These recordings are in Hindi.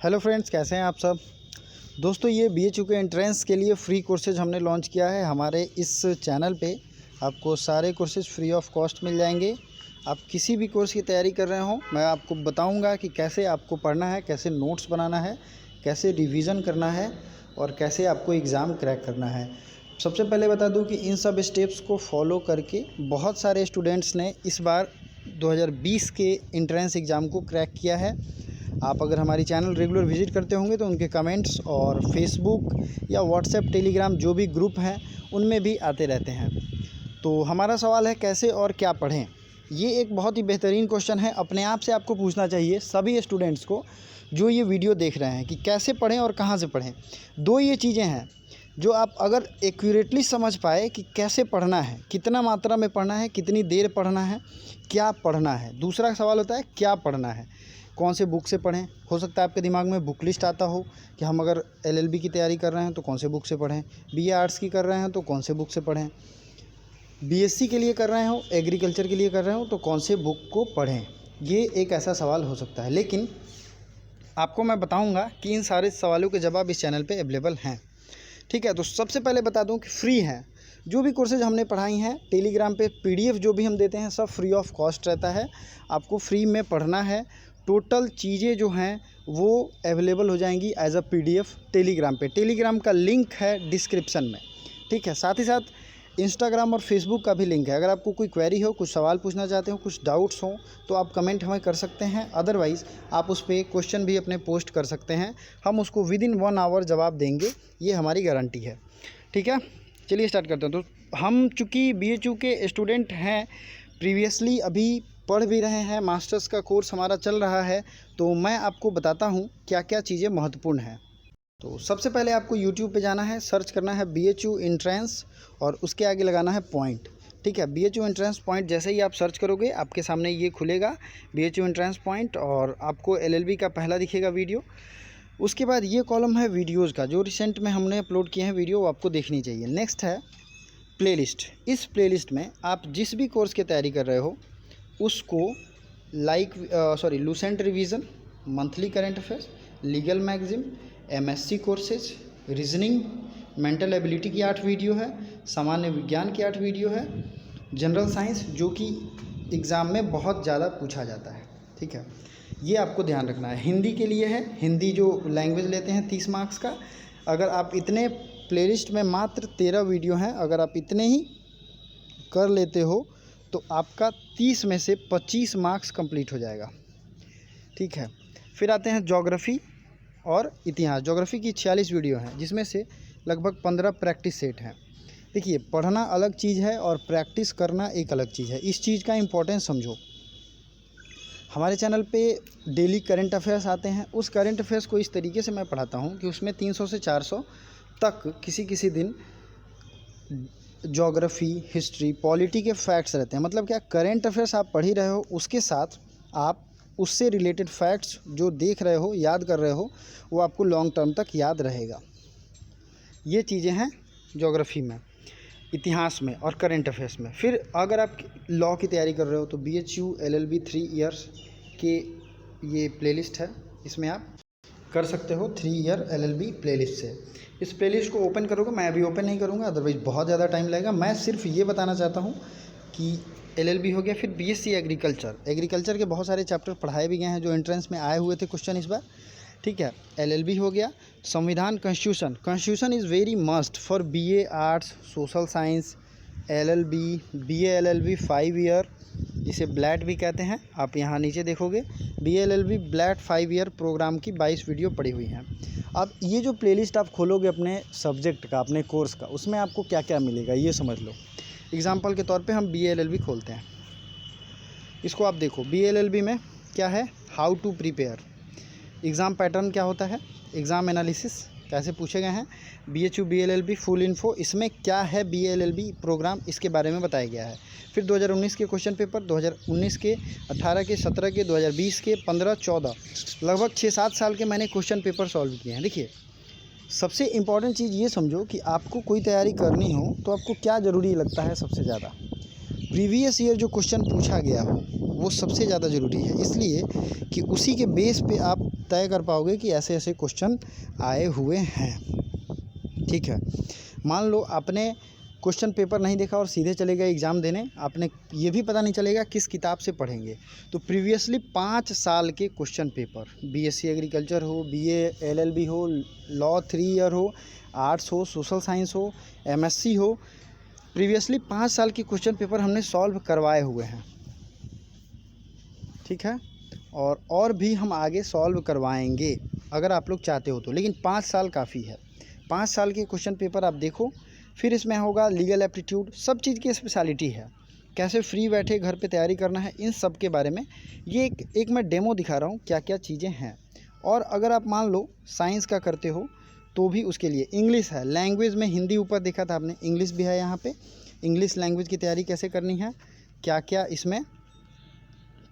हेलो फ्रेंड्स, कैसे हैं आप सब। दोस्तों, ये BHU के एंट्रेंस के लिए फ्री कोर्सेज हमने लॉन्च किया है। हमारे इस चैनल पे आपको सारे कोर्सेज फ्री ऑफ कॉस्ट मिल जाएंगे। आप किसी भी कोर्स की तैयारी कर रहे हो, मैं आपको बताऊंगा कि कैसे आपको पढ़ना है, कैसे नोट्स बनाना है, कैसे रिवीजन करना है और कैसे आपको एग्ज़ाम क्रैक करना है। सबसे पहले बता दूं कि इन सब स्टेप्स को फॉलो करके बहुत सारे स्टूडेंट्स ने इस बार 2020 के एंट्रेंस एग्ज़ाम को क्रैक किया है। आप अगर हमारी चैनल रेगुलर विजिट करते होंगे तो उनके कमेंट्स और फेसबुक या व्हाट्सएप, टेलीग्राम जो भी ग्रुप हैं उनमें भी आते रहते हैं। तो हमारा सवाल है, कैसे और क्या पढ़ें। ये एक बहुत ही बेहतरीन क्वेश्चन है। अपने आप से आपको पूछना चाहिए सभी स्टूडेंट्स को जो ये वीडियो देख रहे हैं कि कैसे पढ़ें और कहाँ से पढ़ें। दो ये चीज़ें हैं जो आप अगर एक्यूरेटली समझ पाए कि कैसे पढ़ना है, कितना मात्रा में पढ़ना है, कितनी देर पढ़ना है, क्या पढ़ना है। दूसरा सवाल होता है क्या पढ़ना है, कौन से बुक से पढ़ें। हो सकता है आपके दिमाग में बुक लिस्ट आता हो कि हम अगर LLB की तैयारी कर रहे हैं तो कौन से बुक से पढ़ें, BA आर्ट्स की कर रहे हैं तो कौन से बुक से पढ़ें, BSc के लिए कर रहे हो, एग्रीकल्चर के लिए कर रहे हो तो कौन से बुक को पढ़ें। ये एक ऐसा सवाल हो सकता है, लेकिन आपको मैं बताऊंगा कि इन सारे सवालों के जवाब इस चैनल पे अवेलेबल हैं। ठीक है, तो सबसे पहले बता दूं कि फ्री हैं जो भी कोर्सेज हमने पढ़ाई हैं। टेलीग्राम पे PDF जो भी हम देते हैं सब फ्री ऑफ कॉस्ट रहता है। आपको फ्री में पढ़ना है। टोटल चीज़ें जो हैं वो अवेलेबल हो जाएंगी एज अ PDF टेलीग्राम पे। टेलीग्राम का लिंक है डिस्क्रिप्शन में। ठीक है, साथ ही साथ इंस्टाग्राम और फेसबुक का भी लिंक है। अगर आपको कोई क्वेरी हो, कुछ सवाल पूछना चाहते हो, कुछ डाउट्स हो तो आप कमेंट हमें कर सकते हैं। अदरवाइज़ आप उस पर क्वेश्चन भी अपने पोस्ट कर सकते हैं, हम उसको विदिन 1 आवर जवाब देंगे, ये हमारी गारंटी है। ठीक है, चलिए स्टार्ट करते हैं। तो हम चूँकि BHU के स्टूडेंट हैं, प्रीवियसली अभी पढ़ भी रहे हैं, मास्टर्स का कोर्स हमारा चल रहा है, तो मैं आपको बताता हूँ क्या क्या चीज़ें महत्वपूर्ण हैं। तो सबसे पहले आपको YouTube पे जाना है, सर्च करना है BHU एंट्रेंस और उसके आगे लगाना है पॉइंट। ठीक है, BHU एंट्रेंस पॉइंट जैसे ही आप सर्च करोगे आपके सामने ये खुलेगा BHU एंट्रेंस पॉइंट और आपको LLB का पहला दिखेगा वीडियो। उसके बाद ये कॉलम है वीडियोज़ का, जो रिसेंट में हमने अपलोड किए हैं वीडियो, वो आपको देखनी चाहिए। नेक्स्ट है प्लेलिस्ट। इस प्लेलिस्ट में आप जिस भी कोर्स की तैयारी कर रहे हो उसको Lucent revision, monthly current affairs, legal magazine, MSc courses, reasoning, mental ability की 8 वीडियो है, सामान्य विज्ञान की 8 वीडियो है, जनरल साइंस जो कि एग्ज़ाम में बहुत ज़्यादा पूछा जाता है। ठीक है, ये आपको ध्यान रखना है। हिंदी के लिए है, हिंदी जो लैंग्वेज लेते हैं 30 मार्क्स का। अगर आप इतने प्लेलिस्ट में मात्र 13 वीडियो हैं, अगर आप इतने ही कर लेते हो तो आपका 30 में से 25 मार्क्स कंप्लीट हो जाएगा। ठीक है, फिर आते हैं ज्योग्राफी और इतिहास। ज्योग्राफी की 46 वीडियो हैं जिसमें से लगभग 15 प्रैक्टिस सेट हैं। देखिए, पढ़ना अलग चीज़ है और प्रैक्टिस करना एक अलग चीज़ है। इस चीज़ का इम्पोर्टेंस समझो। हमारे चैनल पे डेली करंट अफेयर्स आते हैं। उस करंट अफेयर्स को इस तरीके से मैं पढ़ाता हूँ कि उसमें 300 से 400 तक किसी किसी दिन ज्योग्राफी, हिस्ट्री, पॉलिटी के फैक्ट्स रहते हैं। मतलब क्या, करंट अफेयर्स आप पढ़ ही रहे हो, उसके साथ आप उससे रिलेटेड फैक्ट्स जो देख रहे हो, याद कर रहे हो, वो आपको लॉन्ग टर्म तक याद रहेगा। ये चीज़ें हैं ज्योग्राफी में, इतिहास में और करंट अफेयर्स में। फिर अगर आप लॉ की तैयारी कर रहे हो तो BHU LLB 3 ईयर्स के ये प्लेलिस्ट है, इसमें आप कर सकते हो 3 ईयर LLB प्लेलिस्ट से। इस प्लेलिस्ट को ओपन करोगे, मैं अभी ओपन नहीं करूँगा अदरवाइज़ बहुत ज़्यादा टाइम लगेगा। मैं सिर्फ ये बताना चाहता हूँ कि LLB हो गया, फिर BSc एग्रीकल्चर। एग्रीकल्चर के बहुत सारे चैप्टर पढ़ाए भी गए हैं जो एंट्रेंस में आए हुए थे क्वेश्चन इस बार। ठीक है, LLB हो गया। संविधान, constitution is very must for BA arts, social science, LLB, BA LLB 5 year, जिसे ब्लैट भी कहते हैं। आप यहाँ नीचे देखोगे BA LLB ब्लैट 5 ईयर प्रोग्राम की 22 वीडियो पड़ी हुई हैं। अब ये जो प्लेलिस्ट आप खोलोगे अपने सब्जेक्ट का, अपने कोर्स का, उसमें आपको क्या क्या मिलेगा ये समझ लो। एग्जाम्पल के तौर पे हम BA LLB खोलते हैं, इसको आप देखो। BA LLB में क्या है, how to prepare, exam pattern क्या होता है, एग्ज़ाम एनालिसिस कैसे पूछे गए हैं, BHU BA LLB full info, इसमें क्या है BA LLB प्रोग्राम, इसके बारे में बताया गया है। फिर 2019 के क्वेश्चन पेपर, 2019 के, 18 के, 17 के, 2020 के, 15, 14, लगभग 6-7 साल के मैंने क्वेश्चन पेपर सॉल्व किए हैं। देखिए, सबसे इम्पॉर्टेंट चीज़ ये समझो कि आपको कोई तैयारी करनी हो तो आपको क्या ज़रूरी लगता है सबसे ज़्यादा। प्रीवियस ईयर जो क्वेश्चन पूछा गया हो वो सबसे ज़्यादा ज़रूरी है, इसलिए कि उसी के बेस पे आप तय कर पाओगे कि ऐसे ऐसे क्वेश्चन आए हुए हैं। ठीक है, मान लो आपने क्वेश्चन पेपर नहीं देखा और सीधे चले गए एग्ज़ाम देने, आपने ये भी पता नहीं चलेगा किस किताब से पढ़ेंगे। तो प्रीवियसली 5 साल के क्वेश्चन पेपर, बीएससी एग्रीकल्चर हो, बीए एलएलबी हो, लॉ 3 ईयर हो, आर्ट्स हो, सोशल साइंस हो, एमएससी हो, प्रीवियसली 5 साल के क्वेश्चन पेपर हमने सॉल्व करवाए हुए हैं। ठीक है, और भी हम आगे सॉल्व करवाएंगे अगर आप लोग चाहते हो तो, लेकिन 5 साल काफ़ी है। 5 साल के क्वेश्चन पेपर आप देखो, फिर इसमें होगा लीगल एप्टीट्यूड, सब चीज़ की स्पेशलिटी है, कैसे फ्री बैठे घर पे तैयारी करना है, इन सब के बारे में ये एक मैं डेमो दिखा रहा हूँ क्या क्या चीज़ें हैं। और अगर आप मान लो साइंस का करते हो तो भी उसके लिए इंग्लिश है, लैंग्वेज में हिंदी ऊपर देखा था आपने, इंग्लिश भी है यहाँ पे। इंग्लिश लैंग्वेज की तैयारी कैसे करनी है, क्या क्या इसमें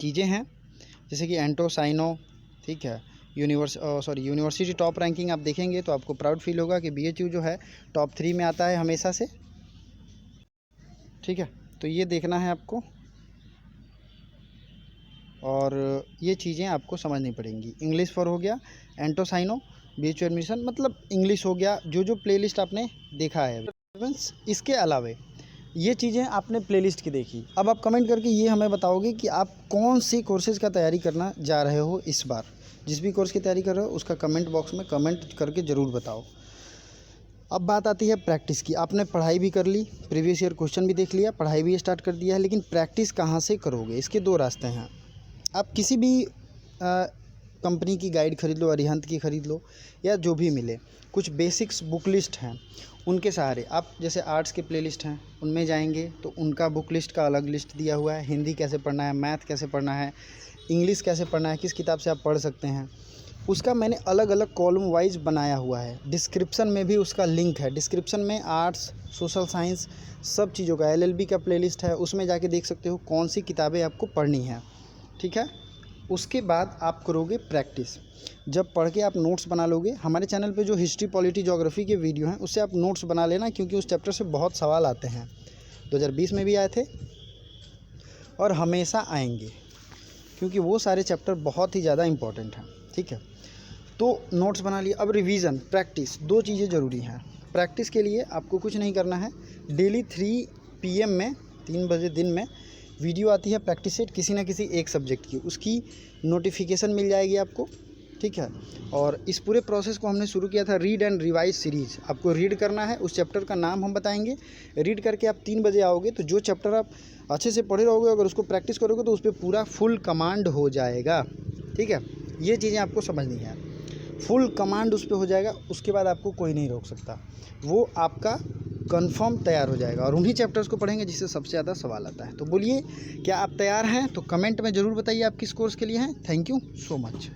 चीज़ें हैं, जैसे कि एंटो साइनो, ठीक है, यूनिवर्सिटी टॉप रैंकिंग आप देखेंगे तो आपको प्राउड फील होगा कि बीएचयू जो है टॉप 3 में आता है हमेशा से। ठीक है, तो ये देखना है आपको, और ये चीज़ें आपको समझनी पड़ेंगी। इंग्लिश फॉर हो गया, एंटो साइनो, बीएचयू एडमिशन, मतलब इंग्लिश हो गया, जो प्लेलिस्ट आपने देखा है। इसके अलावे ये चीज़ें आपने प्लेलिस्ट की देखी, अब आप कमेंट करके ये हमें बताओगे कि आप कौन सी कोर्सेज़ का तैयारी करना जा रहे हो इस बार। जिस भी कोर्स की तैयारी कर रहे हो उसका कमेंट बॉक्स में कमेंट करके ज़रूर बताओ। अब बात आती है प्रैक्टिस की। आपने पढ़ाई भी कर ली, प्रीवियस ईयर क्वेश्चन भी देख लिया, पढ़ाई भी स्टार्ट कर दिया है, लेकिन प्रैक्टिस कहाँ से करोगे? इसके 2 रास्ते हैं। आप किसी भी कंपनी की गाइड खरीद लो, अरिहंत की खरीद लो, या जो भी मिले, कुछ बेसिक्स बुक लिस्ट हैं उनके सहारे। आप जैसे आर्ट्स के प्लेलिस्ट हैं उनमें जाएंगे तो उनका बुक लिस्ट का अलग लिस्ट दिया हुआ है, हिंदी कैसे पढ़ना है, मैथ कैसे पढ़ना है, इंग्लिश कैसे पढ़ना है, किस किताब से आप पढ़ सकते हैं, उसका मैंने अलग अलग कॉलम वाइज बनाया हुआ है। डिस्क्रिप्शन में भी उसका लिंक है, डिस्क्रिप्शन में आर्ट्स, सोशल साइंस, सब चीज़ों का, एलएलबी का प्लेलिस्ट है, उसमें जाके देख सकते हो कौन सी किताबें आपको पढ़नी है। ठीक है, उसके बाद आप करोगे प्रैक्टिस। जब पढ़ के आप नोट्स बना लोगे, हमारे चैनल पे जो हिस्ट्री, पॉलिटी, ज्योग्राफी के वीडियो हैं उससे आप नोट्स बना लेना, क्योंकि उस चैप्टर से बहुत सवाल आते हैं। 2020 में भी आए थे और हमेशा आएंगे, क्योंकि वो सारे चैप्टर बहुत ही ज़्यादा इम्पॉर्टेंट हैं। ठीक है, तो नोट्स बना लिए। अब रिवीजन, प्रैक्टिस, 2 चीज़ें ज़रूरी हैं। प्रैक्टिस के लिए आपको कुछ नहीं करना है, डेली 3 PM में, 3 बजे दिन में वीडियो आती है प्रैक्टिस सेट, किसी ना किसी एक सब्जेक्ट की, उसकी नोटिफिकेशन मिल जाएगी आपको। ठीक है, और इस पूरे प्रोसेस को हमने शुरू किया था रीड एंड रिवाइज सीरीज़। आपको रीड करना है, उस चैप्टर का नाम हम बताएंगे, रीड करके आप 3 बजे आओगे तो जो चैप्टर आप अच्छे से पढ़े रहोगे, अगर उसको प्रैक्टिस करोगे तो उस पर पूरा फुल कमांड हो जाएगा। ठीक है, ये चीज़ें आपको समझनी है, फुल कमांड उस पर हो जाएगा, उसके बाद आपको कोई नहीं रोक सकता, वो आपका कंफर्म तैयार हो जाएगा। और उन्हीं चैप्टर्स को पढ़ेंगे जिससे सबसे ज़्यादा सवाल आता है। तो बोलिए, क्या आप तैयार हैं? तो कमेंट में ज़रूर बताइए आप किस कोर्स के लिए हैं। Thank you so much.